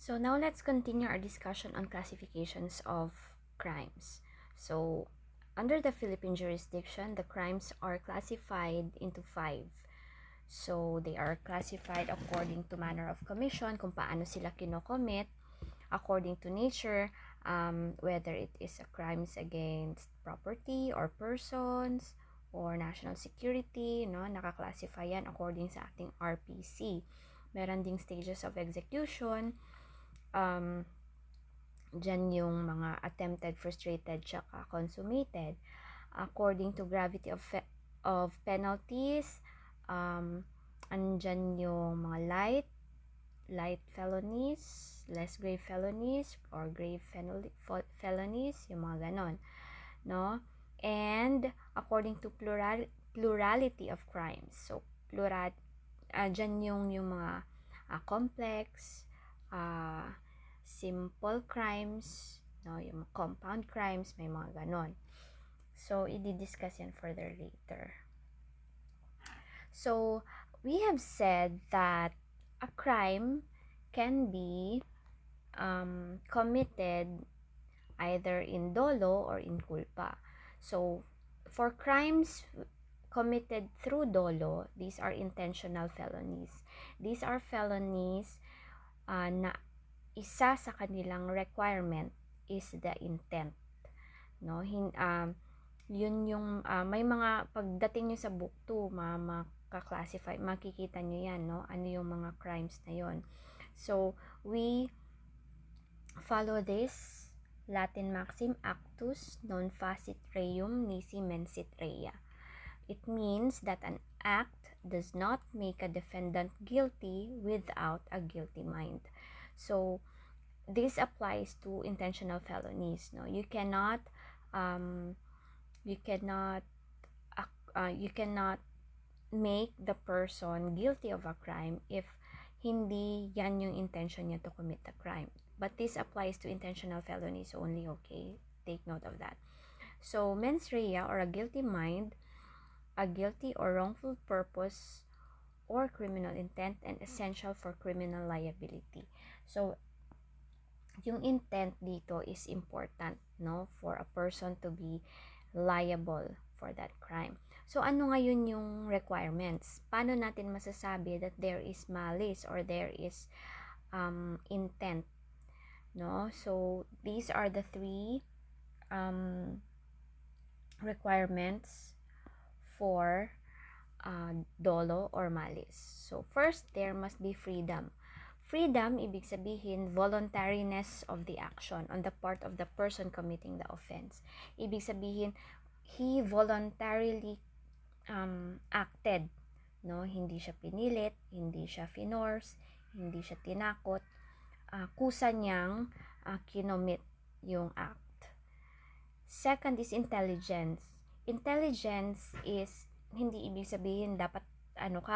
So now let's continue our discussion on classifications of crimes. So under the Philippine jurisdiction, the crimes are classified into 5. So they are classified according to manner of commission, kung paano sila kinocommit, according to nature, whether it is a crimes against property or persons or national security, no, nakaklasify yan according sa ating RPC. Meron ding stages of execution, dyan yung mga attempted, frustrated, tsaka consummated. According to gravity of penalties, andyan yung mga light felonies, less grave felonies, or grave felonies, yung mga ganon, no? And according to plurality of crimes. So, dyan yung mga complex, simple crimes, no? Yung compound crimes, may mga ganon. So, i-discuss yan further later. So, we have said that a crime can be committed either in dolo or in culpa. So, for crimes committed through dolo, these are intentional felonies. These are felonies na isa sa kanilang requirement is the intent. No? Yun yung may mga pagdating nyo sa book 2, makaka-classify, makikita nyo yan, no? Ano yung mga crimes na yon. So, we follow this Latin maxim, actus non facit reum nisi mensit rea. It means that an act does not make a defendant guilty without a guilty mind. So, this applies to intentional felonies. No, you cannot make the person guilty of a crime if hindi yan yung intention niya to commit the crime. But this applies to intentional felonies only, okay? Take note of that. So, mens rea, or a guilty mind, a guilty or wrongful purpose or criminal intent, and essential for criminal liability. So, yung intent dito is important, no, for a person to be liable for that crime. So, ano ngayon yung requirements? Paano natin masasabi that there is malice or there is intent? No? So, these are the 3 requirements for dolo or malice. So, first, there must be freedom. Freedom, ibig sabihin, voluntariness of the action on the part of the person committing the offense. Ibig sabihin, he voluntarily acted, no? Hindi siya pinilit, hindi siya finorce, hindi siya tinakot, kusa niyang kinomit yung act. Second is intelligence. Intelligence is hindi ibig sabihin dapat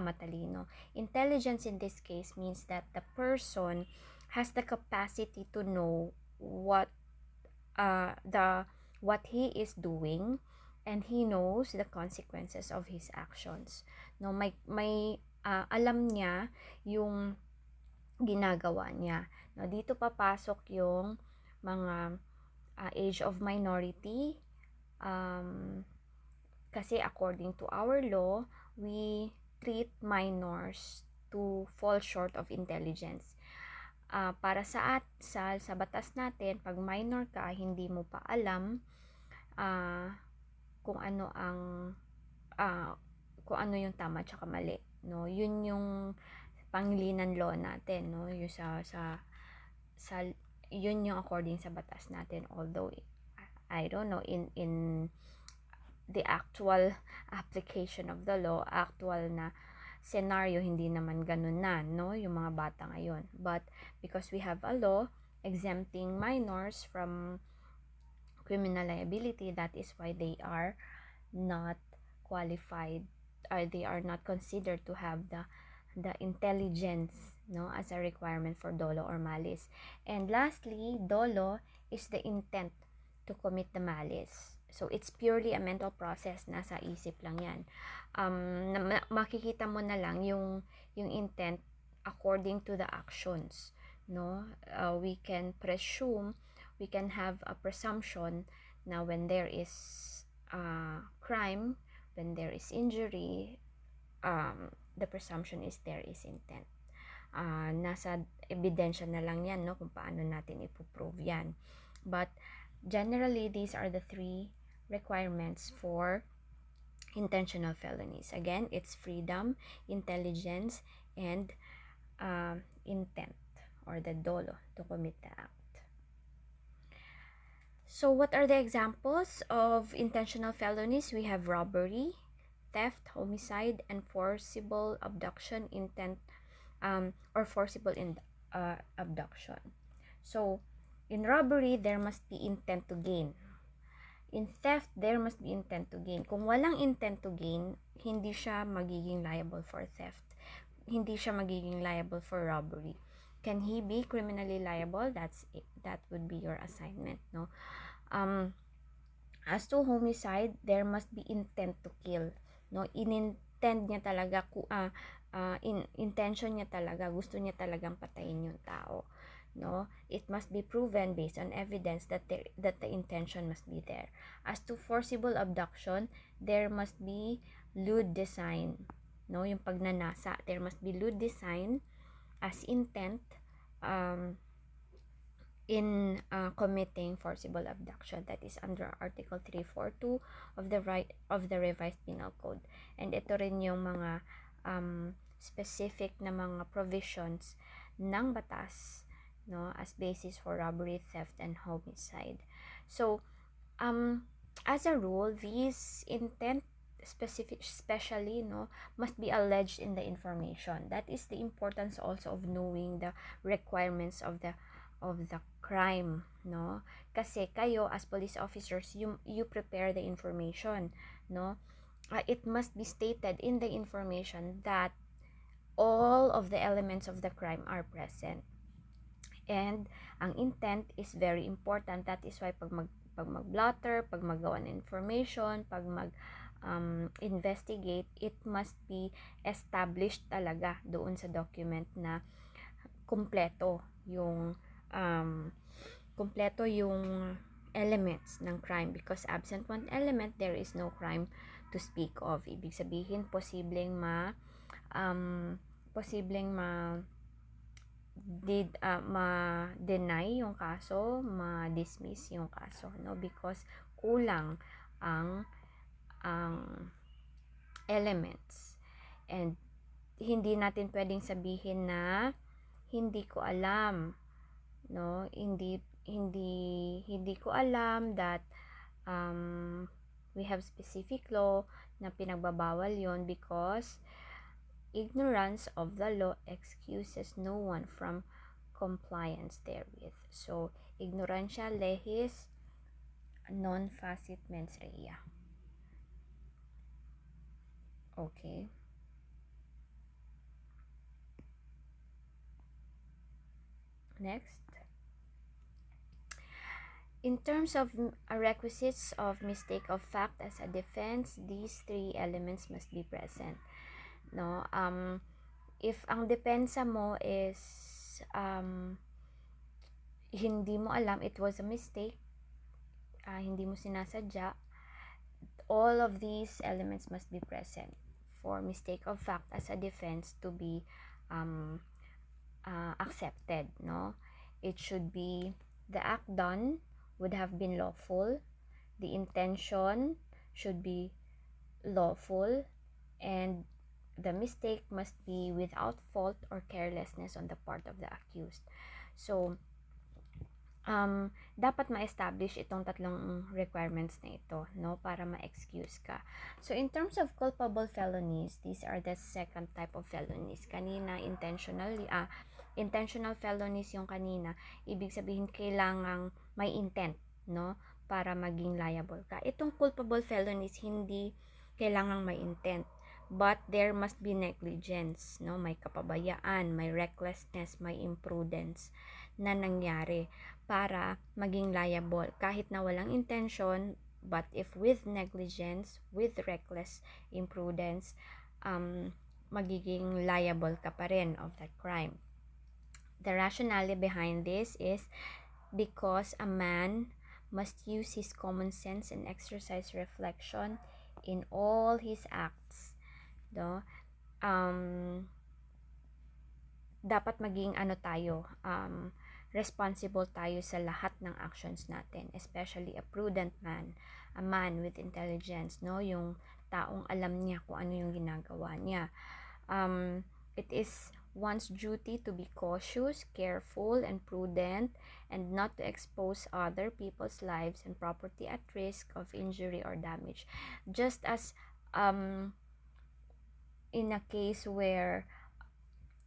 matalino. Intelligence in this case means that the person has the capacity to know what he is doing, and he knows the consequences of his actions. No, may alam niya yung ginagawa niya. No, dito papasok yung mga age of minority, kasi according to our law, we treat minors to fall short of intelligence. Para sa batas natin, pag minor ka, hindi mo pa alam kung ano yung tama at mali, no? Yun yung panglinan law natin, no? Yung yun yung according sa batas natin, although I don't know in the actual application of the law, actual na scenario, hindi naman ganun na, no, yung mga bata ngayon. But because we have a law exempting minors from criminal liability, that is why they are not qualified, or they are not considered to have the intelligence, no, as a requirement for dolo or malice. And lastly, dolo is the intent to commit the malice. So, it's purely a mental process. Nasa isip lang yan. Makikita mo na lang yung intent according to the actions. no? We can presume, we can have a presumption na when there is crime, when there is injury, the presumption is there is intent. Nasa ebidensya na lang yan, no, kung paano natin ipoprove yan. But generally, these are the three requirements for intentional felonies. Again, it's freedom, intelligence, and intent, or the dolo, to commit the act. So what are the examples of intentional felonies? We have robbery, theft, homicide, and forcible abduction, intent, or forcible abduction. So in robbery, there must be intent to gain. In theft, there must be intent to gain. Kung walang intent to gain, hindi siya magiging liable for theft. Hindi siya magiging liable for robbery. Can he be criminally liable? That would be your assignment, no? As to homicide, there must be intent to kill, no? Inintend niya talaga, intention niya talaga, gusto niya talagang patayin yung tao, no? It must be proven based on evidence that the intention must be there. As to forcible abduction, there must be lewd design, no? Yung pagnanasa, there must be lewd design as intent in committing forcible abduction. That is under Article 342 of the Revised Penal Code. And ito rin yung mga specific na mga provisions ng batas, no, as basis for robbery, theft, and homicide. So as a rule, these intent especially, no, must be alleged in the information. That is the importance also of knowing the requirements of the crime, no? Kasi kayo as police officers, you prepare the information, no? It must be stated in the information that all of the elements of the crime are present. And ang intent is very important. That is why pag mag-blotter, pag magawa ng information, pag investigate, it must be established talaga doon sa document na kumpleto yung elements ng crime, because absent one element, there is no crime to speak of. Ibig sabihin, posibleng ma-deny yung kaso, ma-dismiss yung kaso, no, because kulang ang elements. And hindi natin pwedeng sabihin na hindi ko alam, no, hindi ko alam that we have specific law na pinagbabawal yon, because ignorance of the law excuses no one from compliance therewith. So ignorantia lehis non facit mens rea. Okay. Next. In terms of requisites of mistake of fact as a defense, these three elements must be present, no? If ang depensa mo is hindi mo alam, it was a mistake, hindi mo sinasadya, all of these elements must be present for mistake of fact as a defense to be accepted, no? It should be the act done would have been lawful, the intention should be lawful, and the mistake must be without fault or carelessness on the part of the accused. So dapat ma-establish itong tatlong requirements na ito, no, para ma-excuse ka. So in terms of culpable felonies, these are the second type of felonies. Kanina intentional felonies yung kanina, ibig sabihin kailangang may intent, no, para maging liable ka. Itong culpable felonies, hindi kailangang may intent, but there must be negligence, no, may kapabayaan, may recklessness, may imprudence na nangyari para maging liable. Kahit na walang intention, but if with negligence, with reckless imprudence, magiging liable ka pa rin of that crime. The rationale behind this is because a man must use his common sense and exercise reflection in all his acts. No? Dapat maging responsible tayo sa lahat ng actions natin, especially a prudent man, a man with intelligence, no? Yung taong alam niya kung ano yung ginagawa niya. It is one's duty to be cautious, careful, and prudent, and not to expose other people's lives and property at risk of injury or damage. Just as in a case where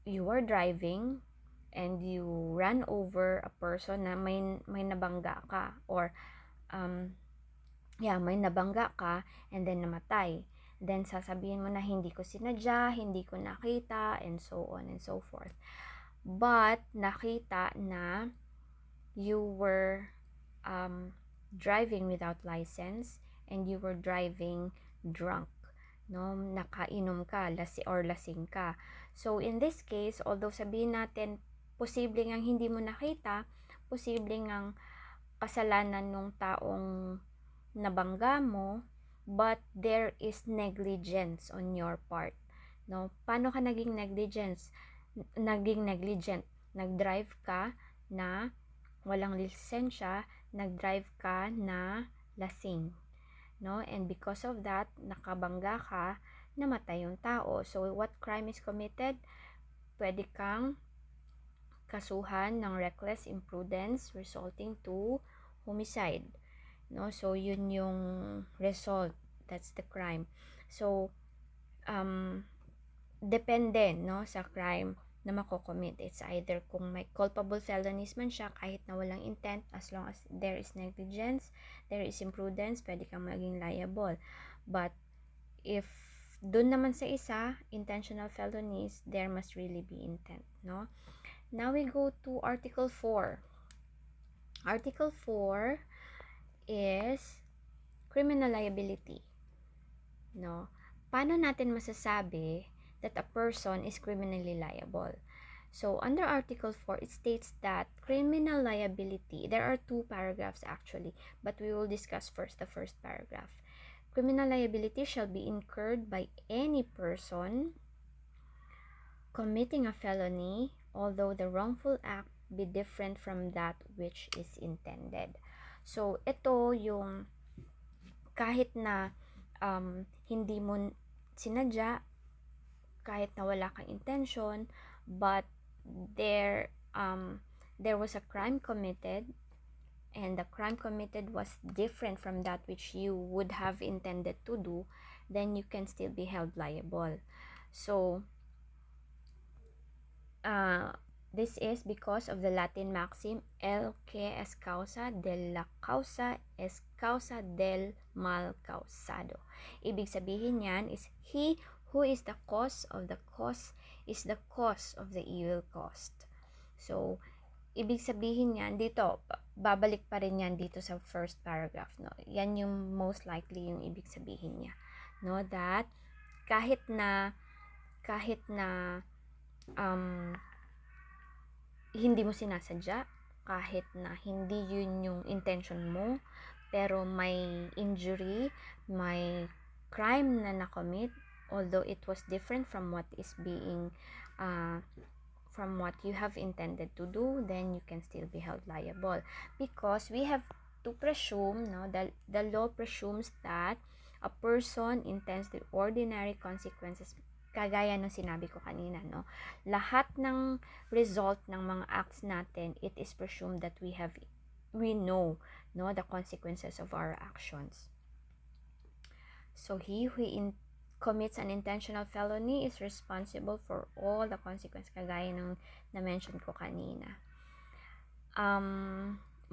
you are driving and you run over a person na may nabangga ka, or may nabangga ka and then namatay. Then sasabihin mo na hindi ko sinadya, hindi ko nakita, and so on and so forth. But nakita na you were driving without license and you were driving drunk, no? Nakainom ka, lasing ka. So in this case, although sabihin natin posible ngang hindi mo nakita, posible ngang kasalanan ng taong nabangga mo, but there is negligence on your part, no? Paano ka naging negligent? Nag-drive ka na walang lisensya, nag-drive ka na lasing, no? And because of that, nakabangga ka, namatay yung tao. So what crime is committed? Pwede kang kasuhan ng reckless imprudence resulting to homicide, no? So yun yung result, that's the crime. So depende, no, sa crime na makocommit. It's either kung may culpable felonies man siya, kahit na walang intent, as long as there is negligence, there is imprudence, pwede kang maging liable. But if dun naman sa isa, intentional felonies, there must really be intent, no? Now we go to Article 4. Article 4 is criminal liability, no? Paano natin masasabi that a person is criminally liable? So under Article 4, it states that criminal liability, there are two paragraphs actually, but we will discuss first the first paragraph. Criminal liability shall be incurred by any person committing a felony, although the wrongful act be different from that which is intended. So ito yung kahit na hindi mo sinadya, kahit na wala kang intention, but there was a crime committed, and the crime committed was different from that which you would have intended to do, then you can still be held liable. So this is because of the Latin maxim, el que es causa de la causa es causa del mal causado. Ibig sabihin yan is he who is the cause of the cause is the cause of the evil caused. So, ibig sabihin yan dito, babalik pa rin yan dito sa first paragraph, no? Yan yung most likely yung ibig sabihin niya, no? That kahit na hindi mo sinasadya, kahit na hindi yun yung intention mo, pero may injury, may crime na nakomit, although it was different from what is being from what you have intended to do, then you can still be held liable, because we have to presume, no, the law presumes that a person intends the ordinary consequences, kagaya ng sinabi ko kanina, no? Lahat ng result ng mga acts natin, it is presumed that we know, no, the consequences of our actions. So he who commits an intentional felony is responsible for all the consequences, kagaya ng na-mention ko kanina.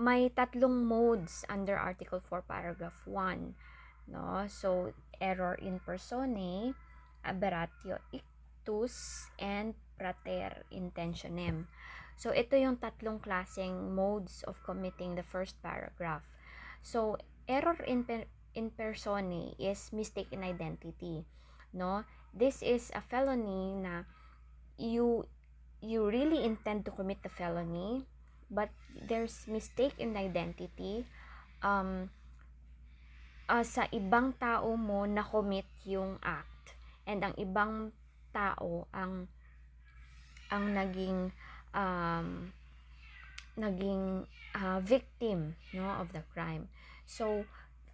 May tatlong modes under Article 4, Paragraph 1, no? So error in persone, aberratio ictus, and prater intentionem. So ito yung tatlong klaseng modes of committing the first paragraph. So error in persone is mistaken identity, no? This is a felony na you you really intend to commit the felony, but there's mistake in identity, um, sa ibang tao mo na-commit yung act, and ang ibang tao ang um, naging victim, no, of the crime. So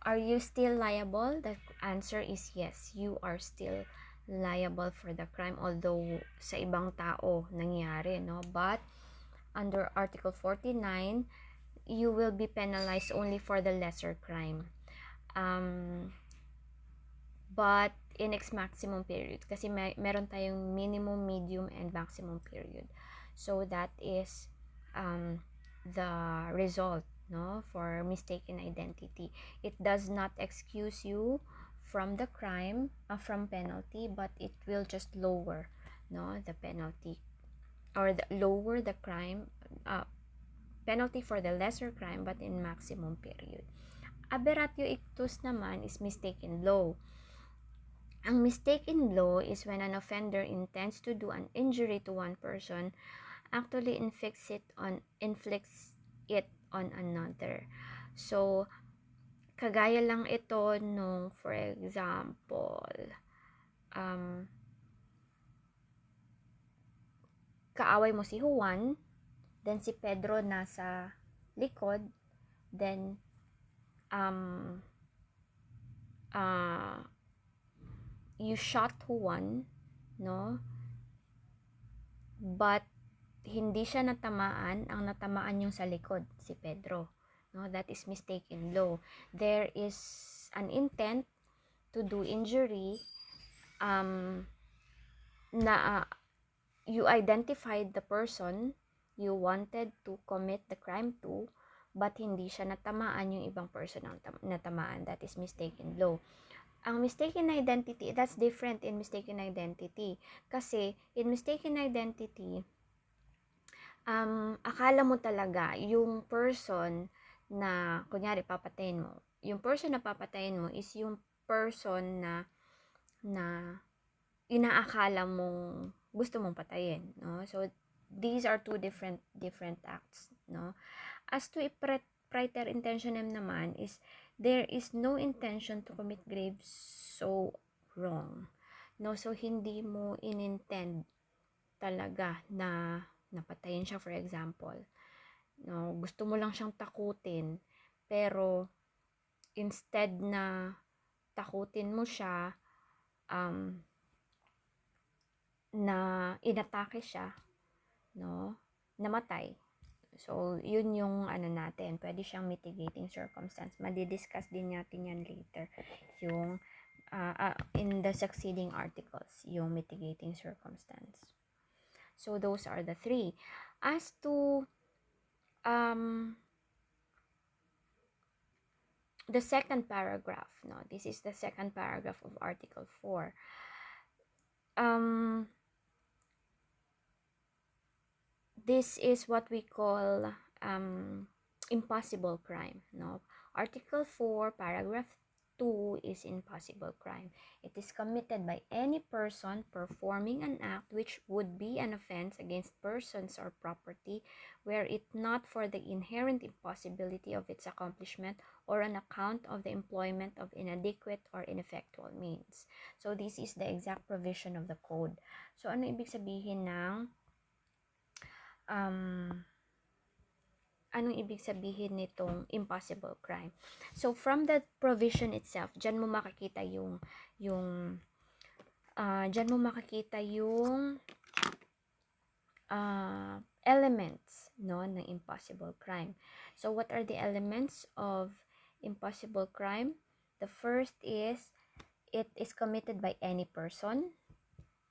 are you still liable? The answer is yes, you are still liable for the crime, although sa ibang tao nangyari, no. But under Article 49, you will be penalized only for the lesser crime, but in its maximum period, kasi meron tayong minimum, medium, and maximum period. So that is the result, no, for mistaken identity. It does not excuse you from the crime, from penalty, but it will just lower, no, the penalty, or lower the crime, penalty for the lesser crime, but in maximum period. Aberratio ictus naman is mistaken law. Ang mistaken law is when an offender intends to do an injury to one person, actually inflicts it on another. So, kagaya lang ito nung, for example, kaaway mo si Juan, then si Pedro nasa likod, then you shot Juan, no? But hindi siya natamaan, ang natamaan yung sa likod, si Pedro. No, that is mistaken law. There is an intent to do injury, na you identified the person you wanted to commit the crime to, but hindi siya natamaan yung ibang person ang natamaan. That is mistaken law. Ang mistaken identity, that's different in mistaken identity. Kasi in mistaken identity, akala mo talaga yung person na, kunyari, papatayin mo. Yung person na papatayin mo is yung person na inaakala mong gusto mong patayin, no? So these are two different acts, no? As to praeter intentionem naman is there is no intention to commit grave so wrong, no? So hindi mo inintend talaga na napatayin siya, for example, no? Gusto mo lang siyang takutin, pero instead na takutin mo siya, na inatake siya, no, namatay. So yun yung ano natin, pwede siyang mitigating circumstance. Madi-discuss din natin yan later, yung in the succeeding articles, yung mitigating circumstance. So those are the three. As to the second paragraph, no, this is the second paragraph of Article 4. This is what we call impossible crime, no? Article 4, paragraph 2 is impossible crime. It is committed by any person performing an act which would be an offense against persons or property, were it not for the inherent impossibility of its accomplishment or on account of the employment of inadequate or ineffectual means. So this is the exact provision of the code. So ano ibig sabihin ng anong ibig sabihin nitong impossible crime? So from the provision itself, diyan mo makikita yung elements, no, ng impossible crime. So what are the elements of impossible crime? The first is it is committed by any person,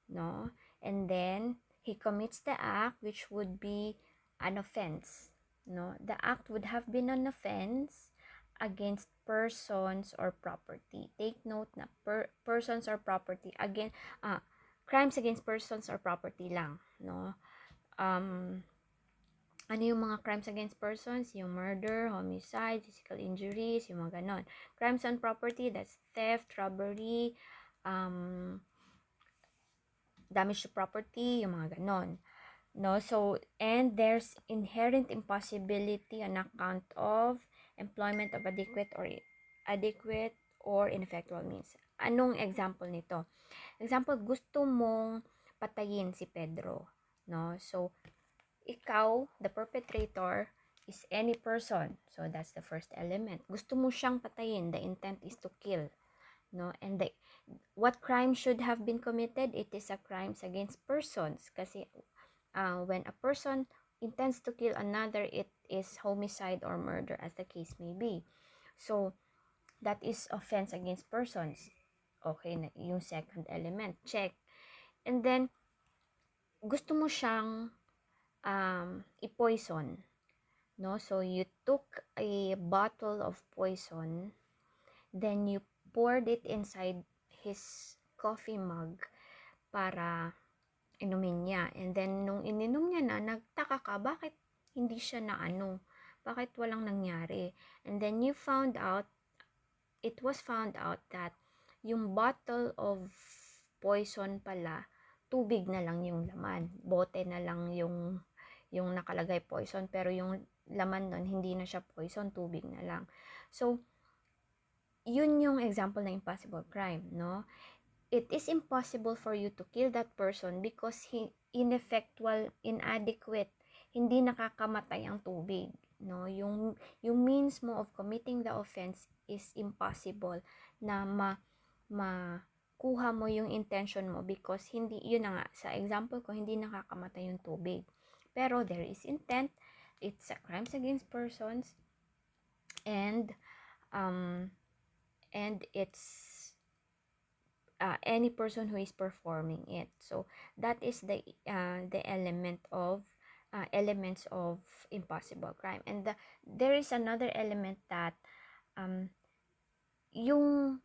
no, and then he commits the act which would be an offense, no. The act would have been an offense against persons or property. Take note na persons or property, again, crimes against persons or property lang, no. Ano yung mga crimes against persons? Yung murder, homicide, physical injuries, yung mga ganon. Crimes on property, that's theft, robbery, damage to property, yung mga ganon. no? So, and there's inherent impossibility on account of employment of adequate or ineffectual means. Anong example nito? Example, gusto mong patayin si Pedro, no? So, ikaw, the perpetrator, is any person. So, that's the first element. Gusto mo siyang patayin. The intent is to kill, no? And what crime should have been committed? It is a crimes against persons. Kasi when a person intends to kill another, it is homicide or murder, as the case may be. So, that is offense against persons. Okay, na yung second element. Check. And then, gusto mo siyang i-poison. No? So, you took a bottle of poison, then you poured it inside his coffee mug para inumin niya. And then, nung ininom niya na, nagtaka ka, bakit hindi siya na bakit walang nangyari? And then, it was found out that yung bottle of poison pala, tubig na lang yung laman. Bote na lang yung nakalagay poison, pero yung laman nun, hindi na siya poison, tubig na lang. So, yun yung example ng impossible crime, no? It is impossible for you to kill that person because ineffectual, inadequate, hindi nakakamatay ang tubig, no? Yung means mo of committing the offense is impossible na makuha mo yung intention mo because hindi, yun na nga, sa example ko, hindi nakakamatay yung tubig. Pero there is intent, it's a crimes against persons, and it's any person who is performing it. So that is the elements of impossible crime. And there is another element that yung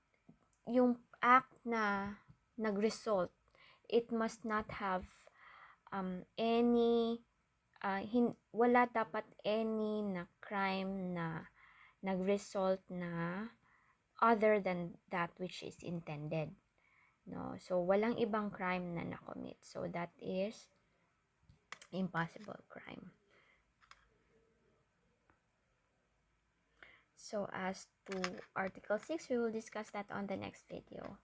act na nag-result, it must not have wala dapat any na crime na nag-result na other than that which is intended, no? So walang ibang crime na na-commit. So that is impossible crime. So as to Article 6, we will discuss that on the next video.